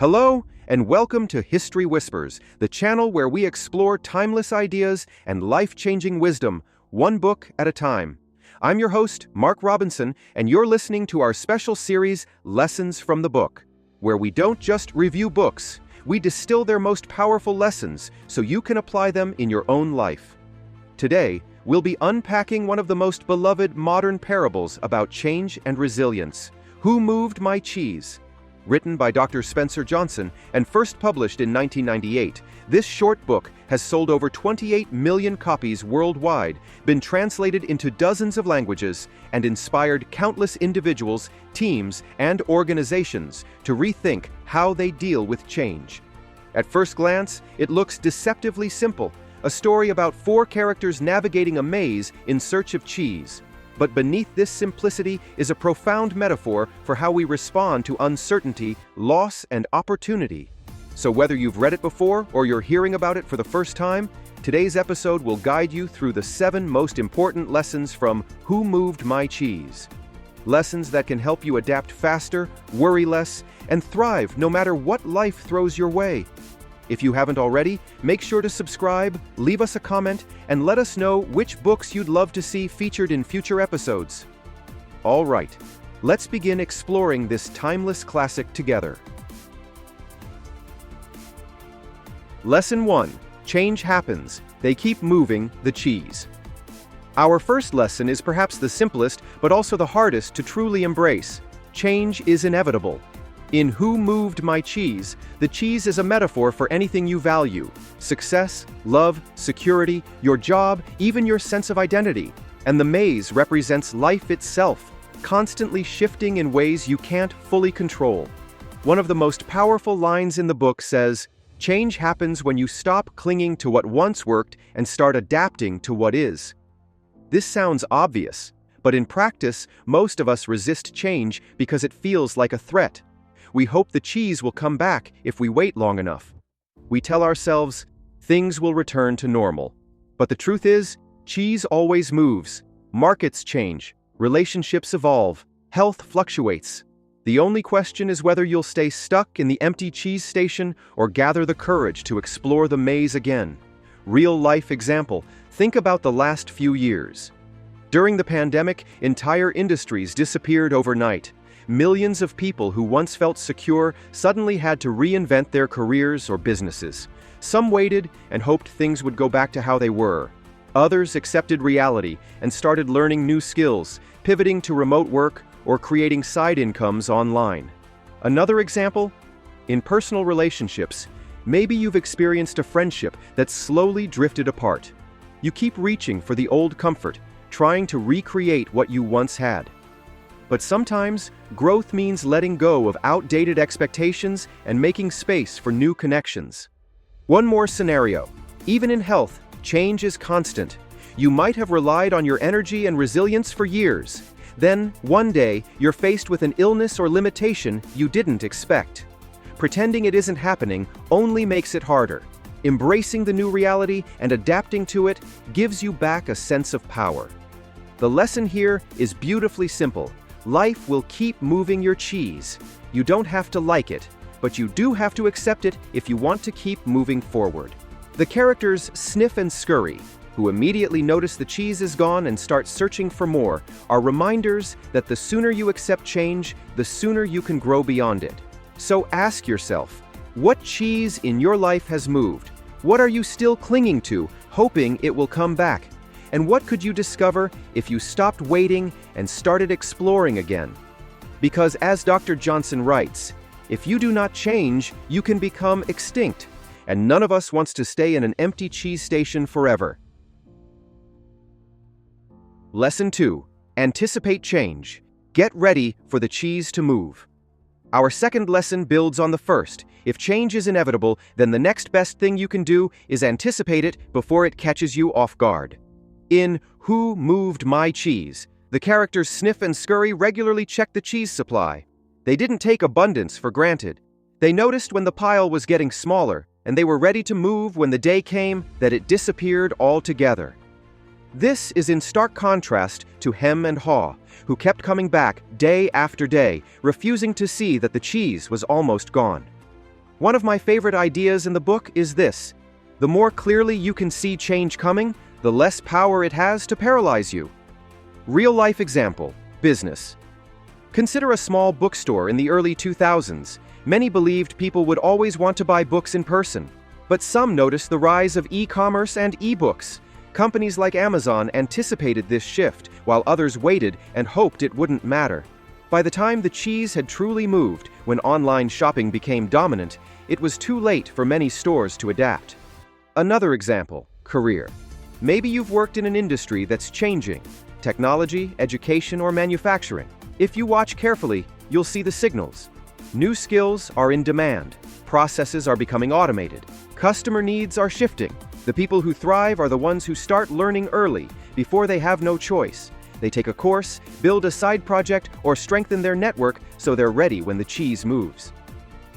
Hello, and welcome to History Whispers, the channel where we explore timeless ideas and life-changing wisdom, one book at a time. I'm your host, Mark Robinson, and you're listening to our special series, Lessons from the Book, where we don't just review books, we distill their most powerful lessons so you can apply them in your own life. Today, we'll be unpacking one of the most beloved modern parables about change and resilience, Who Moved My Cheese? Written by Dr. Spencer Johnson and first published in 1998, this short book has sold over 28 million copies worldwide, been translated into dozens of languages, and inspired countless individuals, teams, and organizations to rethink how they deal with change. At first glance, it looks deceptively simple, a story about four characters navigating a maze in search of cheese. But beneath this simplicity is a profound metaphor for how we respond to uncertainty, loss, and opportunity. So whether you've read it before or you're hearing about it for the first time, today's episode will guide you through the 7 most important lessons from Who Moved My Cheese? Lessons that can help you adapt faster, worry less, and thrive no matter what life throws your way. If you haven't already, make sure to subscribe, leave us a comment, and let us know which books you'd love to see featured in future episodes. All right, let's begin exploring this timeless classic together. Lesson 1. Change happens. They keep moving the cheese. Our first lesson is perhaps the simplest, but also the hardest to truly embrace. Change is inevitable. In Who Moved My Cheese, the cheese is a metaphor for anything you value: success, love, security, your job, even your sense of identity. And the maze represents life itself, constantly shifting in ways you can't fully control. One of the most powerful lines in the book says, "Change happens when you stop clinging to what once worked and start adapting to what is." This sounds obvious, but in practice, most of us resist change because it feels like a threat. We hope the cheese will come back if we wait long enough. We tell ourselves, things will return to normal. But the truth is, cheese always moves. Markets change, relationships evolve, health fluctuates. The only question is whether you'll stay stuck in the empty cheese station or gather the courage to explore the maze again. Real-life example, think about the last few years. During the pandemic, entire industries disappeared overnight. Millions of people who once felt secure suddenly had to reinvent their careers or businesses. Some waited and hoped things would go back to how they were. Others accepted reality and started learning new skills, pivoting to remote work or creating side incomes online. Another example? In personal relationships, maybe you've experienced a friendship that slowly drifted apart. You keep reaching for the old comfort, trying to recreate what you once had. But sometimes, growth means letting go of outdated expectations and making space for new connections. One more scenario. Even in health, change is constant. You might have relied on your energy and resilience for years. Then, one day, you're faced with an illness or limitation you didn't expect. Pretending it isn't happening only makes it harder. Embracing the new reality and adapting to it gives you back a sense of power. The lesson here is beautifully simple. Life will keep moving your cheese. You don't have to like it, but you do have to accept it if you want to keep moving forward. The characters Sniff and Scurry, who immediately notice the cheese is gone and start searching for more, are reminders that the sooner you accept change, the sooner you can grow beyond it. So ask yourself, what cheese in your life has moved? What are you still clinging to, hoping it will come back? And what could you discover if you stopped waiting and started exploring again? Because as Dr. Johnson writes, if you do not change, you can become extinct, and none of us wants to stay in an empty cheese station forever. Lesson 2. Anticipate change. Get ready for the cheese to move. Our second lesson builds on the first. If change is inevitable, then the next best thing you can do is anticipate it before it catches you off guard. In Who Moved My Cheese, the characters Sniff and Scurry regularly checked the cheese supply. They didn't take abundance for granted. They noticed when the pile was getting smaller, and they were ready to move when the day came that it disappeared altogether. This is in stark contrast to Hem and Haw, who kept coming back day after day, refusing to see that the cheese was almost gone. One of my favorite ideas in the book is this: the more clearly you can see change coming, the less power it has to paralyze you. Real-life example: business. Consider a small bookstore in the early 2000s. Many believed people would always want to buy books in person. But some noticed the rise of e-commerce and e-books. Companies like Amazon anticipated this shift, while others waited and hoped it wouldn't matter. By the time the cheese had truly moved, when online shopping became dominant, it was too late for many stores to adapt. Another example: career. Maybe you've worked in an industry that's changing: technology, education, or manufacturing. If you watch carefully, you'll see the signals. New skills are in demand. Processes are becoming automated. Customer needs are shifting. The people who thrive are the ones who start learning early, before they have no choice. They take a course, build a side project, or strengthen their network so they're ready when the cheese moves.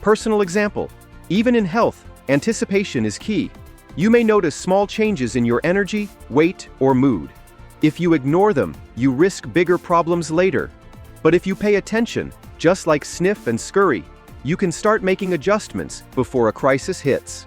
Personal example: even in health, anticipation is key. You may notice small changes in your energy, weight, or mood. If you ignore them, you risk bigger problems later. But if you pay attention, just like sniff and scurry, you can start making adjustments before a crisis hits.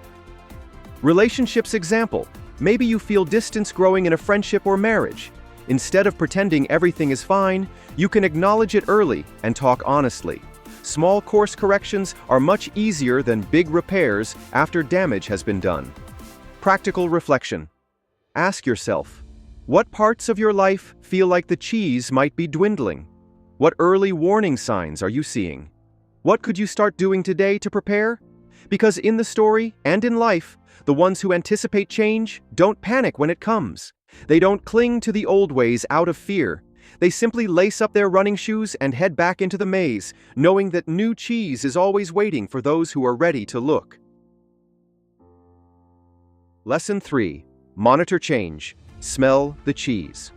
Relationships example: maybe you feel distance growing in a friendship or marriage. Instead of pretending everything is fine, you can acknowledge it early and talk honestly. Small course corrections are much easier than big repairs after damage has been done. Practical reflection. Ask yourself, what parts of your life feel like the cheese might be dwindling? What early warning signs are you seeing? What could you start doing today to prepare? Because in the story and in life, the ones who anticipate change don't panic when it comes. They don't cling to the old ways out of fear. They simply lace up their running shoes and head back into the maze, knowing that new cheese is always waiting for those who are ready to look. Lesson 3. Monitor change. Smell the cheese.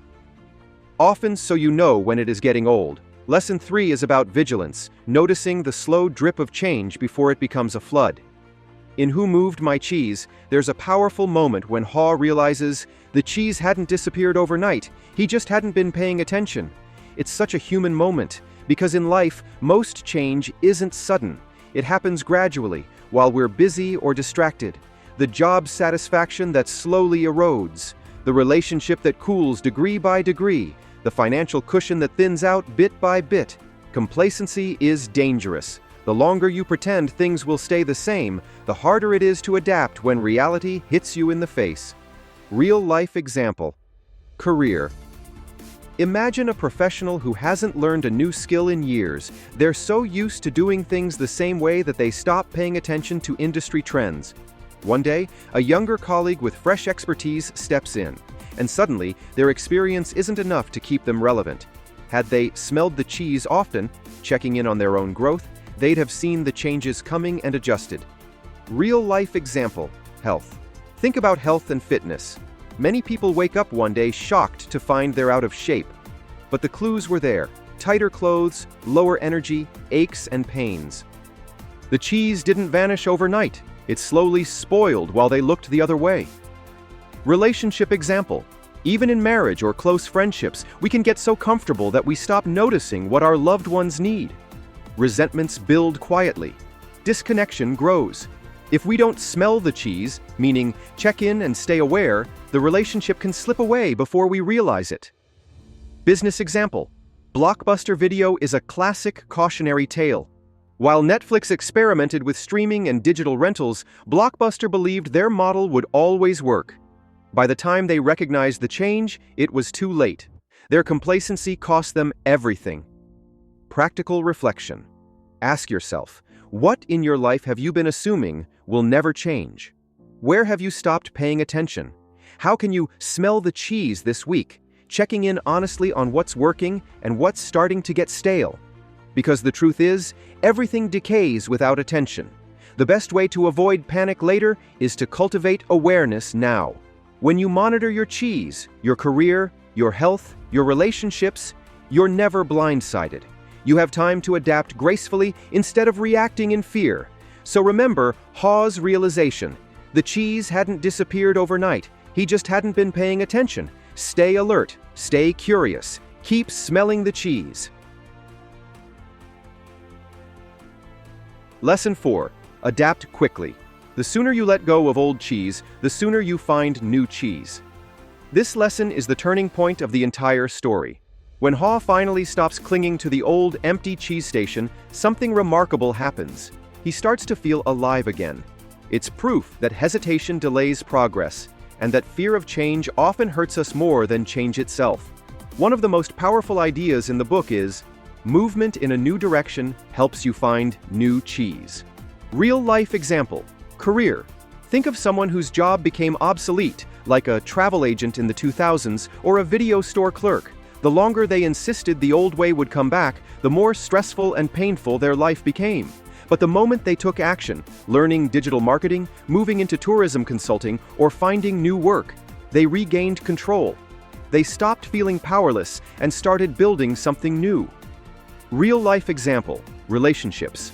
Often so you know when it is getting old. Lesson 3 is about vigilance, noticing the slow drip of change before it becomes a flood. In Who Moved My Cheese, there's a powerful moment when Haw realizes the cheese hadn't disappeared overnight, he just hadn't been paying attention. It's such a human moment, because in life, most change isn't sudden. It happens gradually, while we're busy or distracted. The job satisfaction that slowly erodes, the relationship that cools degree by degree, the financial cushion that thins out bit by bit. Complacency is dangerous. The longer you pretend things will stay the same, the harder it is to adapt when reality hits you in the face. Real-life example. Career. Imagine a professional who hasn't learned a new skill in years. They're so used to doing things the same way that they stop paying attention to industry trends. One day, a younger colleague with fresh expertise steps in, and suddenly, their experience isn't enough to keep them relevant. Had they smelled the cheese often, checking in on their own growth, they'd have seen the changes coming and adjusted. Real-life example. Health. Think about health and fitness. Many people wake up one day shocked to find they're out of shape. But the clues were there: tighter clothes, lower energy, aches and pains. The cheese didn't vanish overnight. It slowly spoiled while they looked the other way. Relationship example. Even in marriage or close friendships, we can get so comfortable that we stop noticing what our loved ones need. Resentments build quietly. Disconnection grows. If we don't smell the cheese, meaning check in and stay aware, the relationship can slip away before we realize it. Business example. Blockbuster Video is a classic cautionary tale. While Netflix experimented with streaming and digital rentals, Blockbuster believed their model would always work. By the time they recognized the change, it was too late. Their complacency cost them everything. Practical reflection. Ask yourself, what in your life have you been assuming will never change? Where have you stopped paying attention? How can you smell the cheese this week, checking in honestly on what's working and what's starting to get stale? Because the truth is, everything decays without attention. The best way to avoid panic later is to cultivate awareness now. When you monitor your cheese, your career, your health, your relationships, you're never blindsided. You have time to adapt gracefully instead of reacting in fear. So remember Haw's realization. The cheese hadn't disappeared overnight. He just hadn't been paying attention. Stay alert. Stay curious. Keep smelling the cheese. Lesson 4. Adapt quickly. The sooner you let go of old cheese, the sooner you find new cheese. This lesson is the turning point of the entire story. When Haw finally stops clinging to the old, empty cheese station, something remarkable happens. He starts to feel alive again. It's proof that hesitation delays progress, and that fear of change often hurts us more than change itself. One of the most powerful ideas in the book is, movement in a new direction helps you find new cheese. Real-life example. Career. Think of someone whose job became obsolete, like a travel agent in the 2000s or a video store clerk. The longer they insisted the old way would come back, the more stressful and painful their life became. But the moment they took action, learning digital marketing, moving into tourism consulting, or finding new work, they regained control. They stopped feeling powerless and started building something new. Real-life example. Relationships.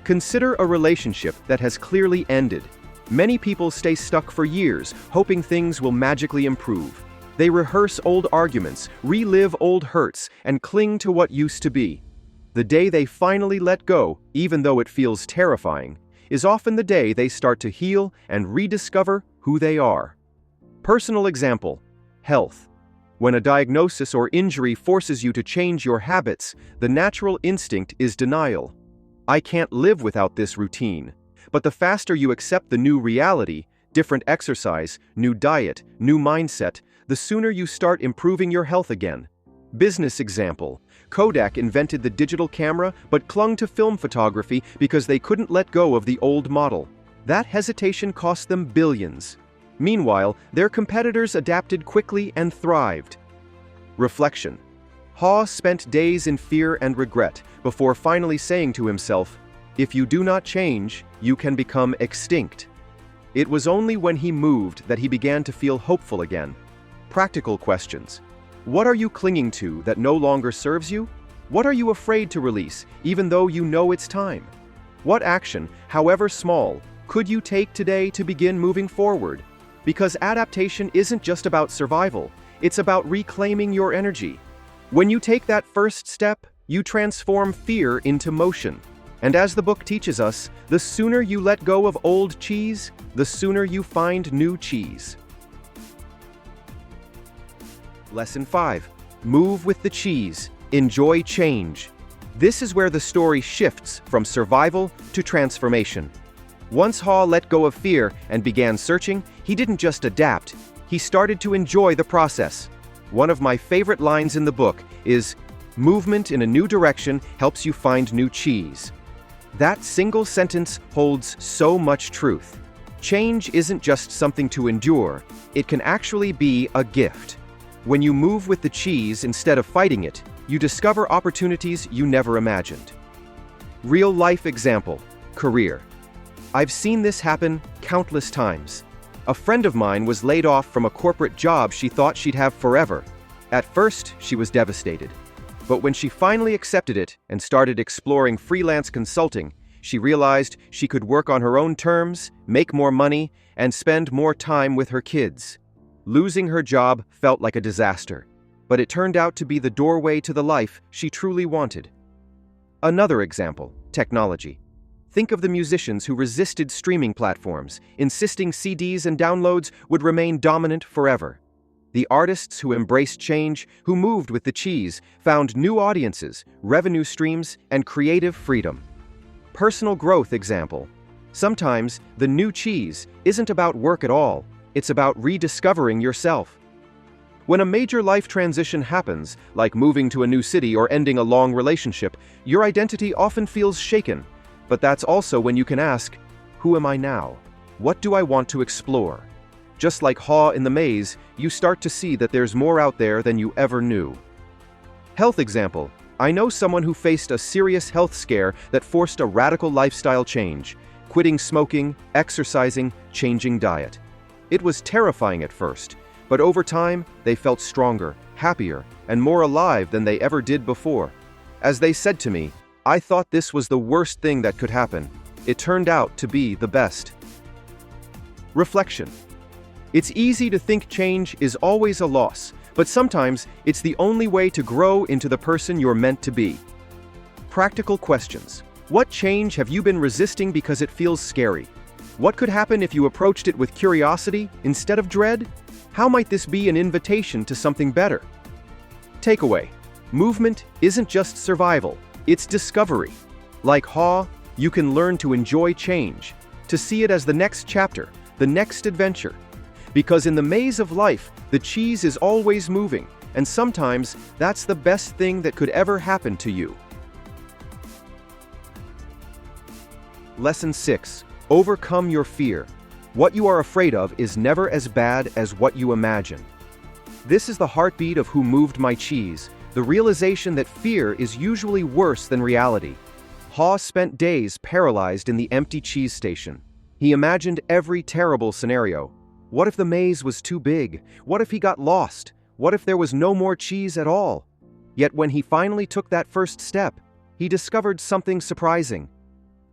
Consider a relationship that has clearly ended. Many people stay stuck for years, hoping things will magically improve. They rehearse old arguments, relive old hurts, and cling to what used to be. The day they finally let go, even though it feels terrifying, is often the day they start to heal and rediscover who they are. Personal example. Health. When a diagnosis or injury forces you to change your habits, the natural instinct is denial. I can't live without this routine. But the faster you accept the new reality, different exercise, new diet, new mindset, the sooner you start improving your health again. Business example. Kodak invented the digital camera but clung to film photography because they couldn't let go of the old model. That hesitation cost them billions. Meanwhile, their competitors adapted quickly and thrived. Reflection. Haw spent days in fear and regret before finally saying to himself, "If you do not change, you can become extinct." It was only when he moved that he began to feel hopeful again. Practical questions. What are you clinging to that no longer serves you? What are you afraid to release, even though you know it's time? What action, however small, could you take today to begin moving forward? Because adaptation isn't just about survival, it's about reclaiming your energy. When you take that first step, you transform fear into motion. And as the book teaches us, the sooner you let go of old cheese, the sooner you find new cheese. Lesson 5. Move with the cheese. Enjoy change. This is where the story shifts from survival to transformation. Once Haw let go of fear and began searching, he didn't just adapt, he started to enjoy the process. One of my favorite lines in the book is, "Movement in a new direction helps you find new cheese." That single sentence holds so much truth. Change isn't just something to endure, it can actually be a gift. When you move with the cheese instead of fighting it, you discover opportunities you never imagined. Real-life example. Career. I've seen this happen countless times. A friend of mine was laid off from a corporate job she thought she'd have forever. At first, she was devastated. But when she finally accepted it and started exploring freelance consulting, she realized she could work on her own terms, make more money, and spend more time with her kids. Losing her job felt like a disaster, but it turned out to be the doorway to the life she truly wanted. Another example, technology. Think of the musicians who resisted streaming platforms, insisting CDs and downloads would remain dominant forever. The artists who embraced change, who moved with the cheese, found new audiences, revenue streams, and creative freedom. Personal growth example. Sometimes the new cheese isn't about work at all. It's about rediscovering yourself. When a major life transition happens, like moving to a new city or ending a long relationship, your identity often feels shaken. But that's also when you can ask, who am I now? What do I want to explore? Just like Haw in the maze, you start to see that there's more out there than you ever knew. Health example. I know someone who faced a serious health scare that forced a radical lifestyle change, quitting smoking, exercising, changing diet. It was terrifying at first, but over time, they felt stronger, happier, and more alive than they ever did before. As they said to me, "I thought this was the worst thing that could happen. It turned out to be the best." Reflection. It's easy to think change is always a loss, but sometimes it's the only way to grow into the person you're meant to be. Practical questions. What change have you been resisting because it feels scary? What could happen if you approached it with curiosity instead of dread? How might this be an invitation to something better? Takeaway: movement isn't just survival, it's discovery. Like Haw, you can learn to enjoy change, to see it as the next chapter, the next adventure. Because in the maze of life, the cheese is always moving, and sometimes that's the best thing that could ever happen to you. Lesson 6. Overcome your fear. What you are afraid of is never as bad as what you imagine. This is the heartbeat of Who Moved My Cheese, the realization that fear is usually worse than reality. Haw spent days paralyzed in the empty cheese station. He imagined every terrible scenario. What if the maze was too big? What if he got lost? What if there was no more cheese at all? Yet when he finally took that first step, he discovered something surprising.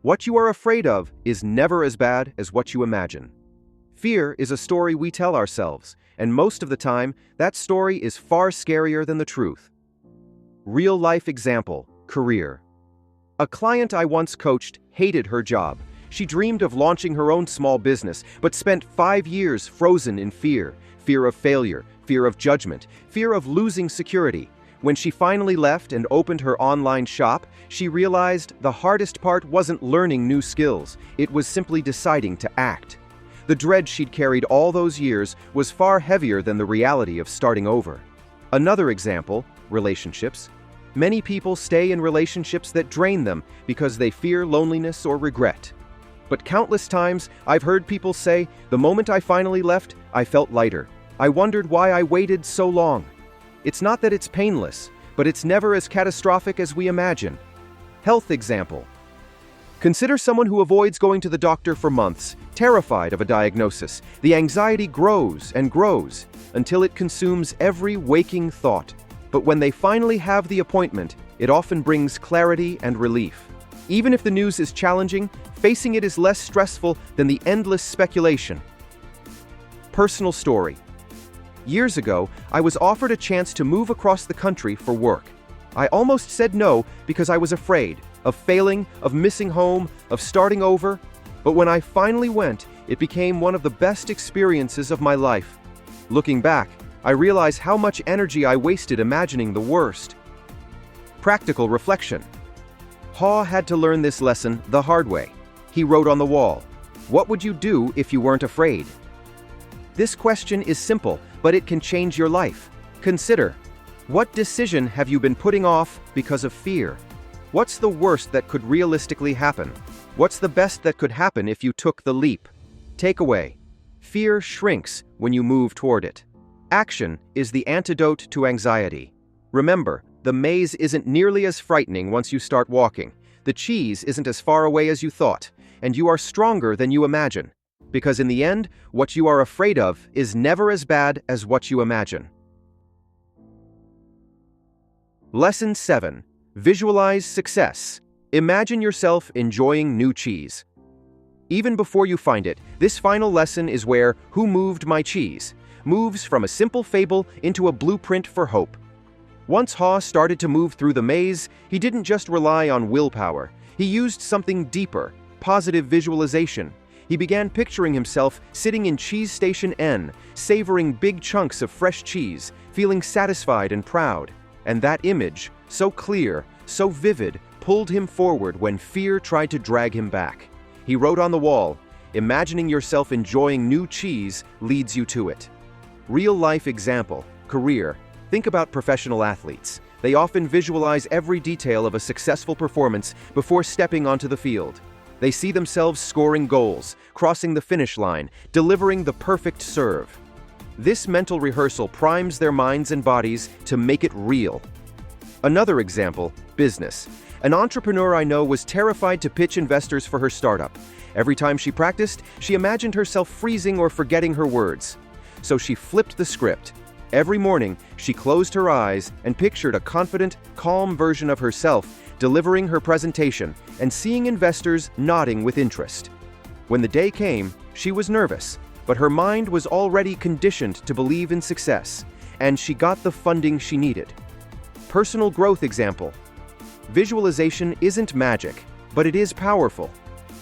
What you are afraid of is never as bad as what you imagine. Fear is a story we tell ourselves, and most of the time, that story is far scarier than the truth. Real-life example: career. A client I once coached hated her job. She dreamed of launching her own small business, but spent 5 years frozen in fear. Fear of failure, fear of judgment, fear of losing security. When she finally left and opened her online shop, she realized the hardest part wasn't learning new skills, it was simply deciding to act. The dread she'd carried all those years was far heavier than the reality of starting over. Another example: relationships. Many people stay in relationships that drain them because they fear loneliness or regret. But countless times, I've heard people say, "The moment I finally left, I felt lighter. I wondered why I waited so long." It's not that it's painless, but it's never as catastrophic as we imagine. Health example. Consider someone who avoids going to the doctor for months, terrified of a diagnosis. The anxiety grows and grows until it consumes every waking thought. But when they finally have the appointment, it often brings clarity and relief. Even if the news is challenging, facing it is less stressful than the endless speculation. Personal story. Years ago, I was offered a chance to move across the country for work. I almost said no because I was afraid of failing, of missing home, of starting over. But when I finally went, it became one of the best experiences of my life. Looking back, I realize how much energy I wasted imagining the worst. Practical reflection. Haw had to learn this lesson the hard way. He wrote on the wall, "What would you do if you weren't afraid?" This question is simple, but it can change your life. Consider, what decision have you been putting off because of fear? What's the worst that could realistically happen? What's the best that could happen if you took the leap? Takeaway: fear shrinks when you move toward it. Action is the antidote to anxiety. Remember, the maze isn't nearly as frightening once you start walking. The cheese isn't as far away as you thought, and you are stronger than you imagine. Because in the end, what you are afraid of is never as bad as what you imagine. Lesson 7. Visualize success. Imagine yourself enjoying new cheese. Even before you find it, this final lesson is where Who Moved My Cheese moves from a simple fable into a blueprint for hope. Once Haw started to move through the maze, he didn't just rely on willpower. He used something deeper: positive visualization. He began picturing himself sitting in Cheese Station N, savoring big chunks of fresh cheese, feeling satisfied and proud. And that image, so clear, so vivid, pulled him forward when fear tried to drag him back. He wrote on the wall, "Imagining yourself enjoying new cheese leads you to it." Real-life example, career. Think about professional athletes. They often visualize every detail of a successful performance before stepping onto the field. They see themselves scoring goals, crossing the finish line, delivering the perfect serve. This mental rehearsal primes their minds and bodies to make it real. Another example, business. An entrepreneur I know was terrified to pitch investors for her startup. Every time she practiced, she imagined herself freezing or forgetting her words. So she flipped the script. Every morning, she closed her eyes and pictured a confident, calm version of herself delivering her presentation and seeing investors nodding with interest. When the day came, she was nervous, but her mind was already conditioned to believe in success, and she got the funding she needed. Personal growth example. Visualization isn't magic. but it is powerful.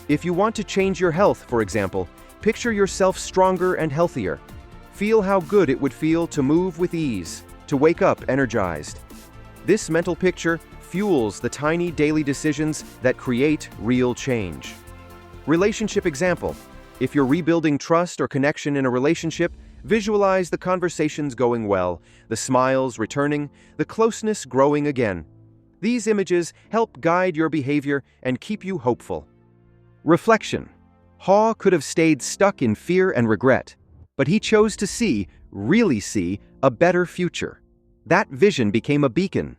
If you want to change your health, for example, picture yourself stronger and healthier. Feel how good it would feel to move with ease, to wake up energized. This mental picture fuels the tiny daily decisions that create real change. Relationship example. If you're rebuilding trust or connection in a relationship, visualize the conversations going well, the smiles returning, the closeness growing again. These images help guide your behavior and keep you hopeful. Reflection. Haw could have stayed stuck in fear and regret, but he chose to see, really see, a better future. That vision became a beacon.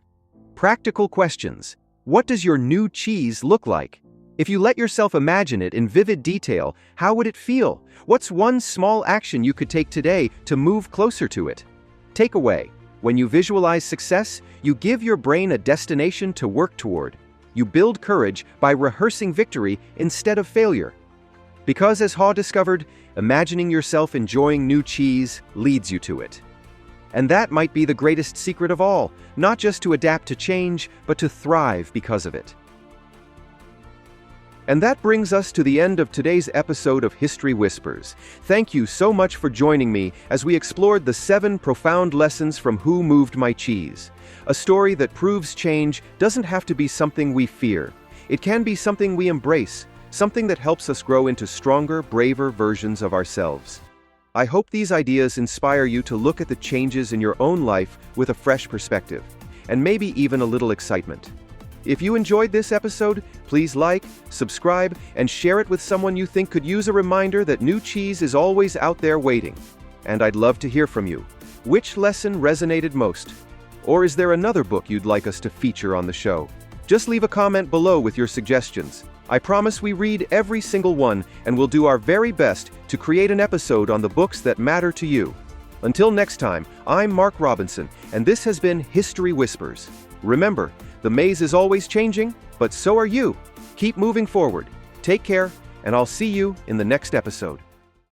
Practical questions. What does your new cheese look like? If you let yourself imagine it in vivid detail, how would it feel? What's one small action you could take today to move closer to it? Takeaway. When you visualize success, you give your brain a destination to work toward. You build courage by rehearsing victory instead of failure. Because as Haw discovered, imagining yourself enjoying new cheese leads you to it. And that might be the greatest secret of all, not just to adapt to change, but to thrive because of it. And that brings us to the end of today's episode of History Whispers. Thank you so much for joining me as we explored the 7 profound lessons from Who Moved My Cheese. A story that proves change doesn't have to be something we fear. It can be something we embrace, something that helps us grow into stronger, braver versions of ourselves. I hope these ideas inspire you to look at the changes in your own life with a fresh perspective, and maybe even a little excitement. If you enjoyed this episode, please like, subscribe, and share it with someone you think could use a reminder that new cheese is always out there waiting. And I'd love to hear from you. Which lesson resonated most? Or is there another book you'd like us to feature on the show? Just leave a comment below with your suggestions. I promise we read every single one, and we'll do our very best to create an episode on the books that matter to you. Until next time, I'm Mark Robinson, and this has been History Whispers. Remember, the maze is always changing, but so are you. Keep moving forward. Take care, and I'll see you in the next episode.